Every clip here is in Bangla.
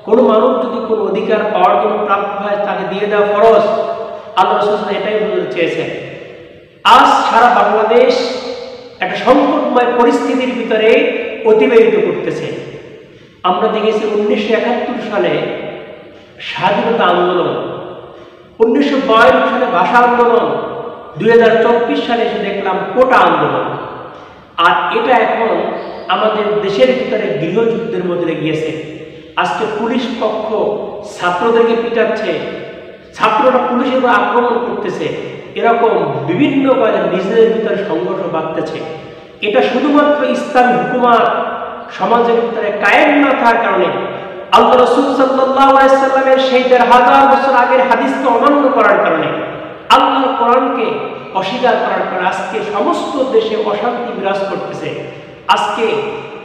কোনো মানুষ যদি কোনো অধিকার পাওয়ার জন্য প্রাপ্য হয় তাকে দিয়ে দেওয়া ফরজ। আল্লাহ রাসূল এটাই বলতে চেয়েছেন। আজ সারা বাংলাদেশ একটা সংকটময় পরিস্থিতির ভিতরে অতিবাহিত করতেছে। আমরা দেখেছি 1971 সালে স্বাধীনতা আন্দোলন, 1952 সালে ভাষা আন্দোলন, 2024 সালে এসে দেখলাম কোটা আন্দোলন। আর এটা এখন আমাদের দেশের ভিতরে গৃহযুদ্ধের মধ্যে গিয়েছে। আজকে পুলিশ পক্ষ ছাত্রদেরকে পিটাচ্ছে, ছাত্ররা পুলিশের উপর আক্রমণ করতেছে, এরকম বিভিন্ন নিজেদের ভিতরে সংঘর্ষ বাড়তেছে। এটা শুধুমাত্র ইসলামী হুকুমত সমাজের ভিতরে কায়েম না থাকার কারণে, আল্লাহ রাসূল সাল্লাল্লাহু আলাইহি সাল্লামের সেই ১৫০০ বছর আগের হাদিসকে অমান্য করার কারণে, আল্লাহর কোরআনকে অস্বীকার করার কারণে আজকে সমস্ত দেশে অশান্তি বিরাজ করতেছে। আজকে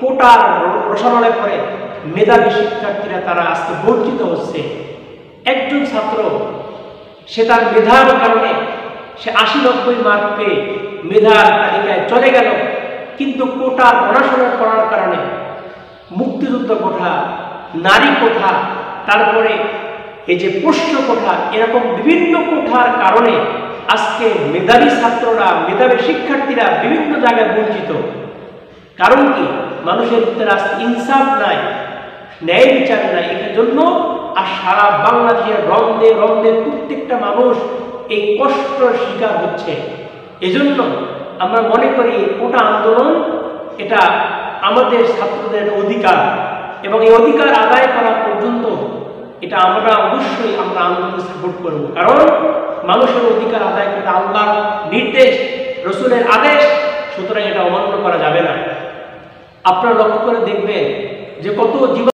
কোটার রসায়নের পরে মেধাবী শিক্ষার্থীরা তারা আজকে বঞ্চিত হচ্ছে। একজন ছাত্র সে তার মেধার কারণে সে ৮০-৯০ মার্ক পেয়ে মেধার তালিকায় চলে গেল, কিন্তু কোটার পড়াশোনা করার কারণে মুক্তিযুদ্ধ কোঠা, নারী কোঠা, তারপরে এই যে পোষ্য কোঠা, এরকম বিভিন্ন কোঠার কারণে আজকে মেধাবী ছাত্ররা, মেধাবী শিক্ষার্থীরা বিভিন্ন জায়গায় বঞ্চিত। কারণ কি? মানুষের ভিতরে আজকে ইনসাফ নাই, ন্যায় বিচার নাই। এর জন্য আর সারা বাংলাদেশের রন্ধে রন্ধে প্রত্যেকটা মানুষ এই কষ্টের শিকার হচ্ছে। এজন্য আমরা মনে করি কোটা আন্দোলন এটা আমাদের ছাত্রদের অধিকার, এবং এই অধিকার আদায় করা পর্যন্ত এটা আমরা অবশ্যই আন্দোলন সাপোর্ট করব। কারণ মানুষের অধিকার আদায় করতে আল্লাহর নির্দেশ, রসুলের আদেশ, সুতরাং এটা অমান্য করা যাবে না। আপনারা লক্ষ্য করে দেখবেন যে কত জীবন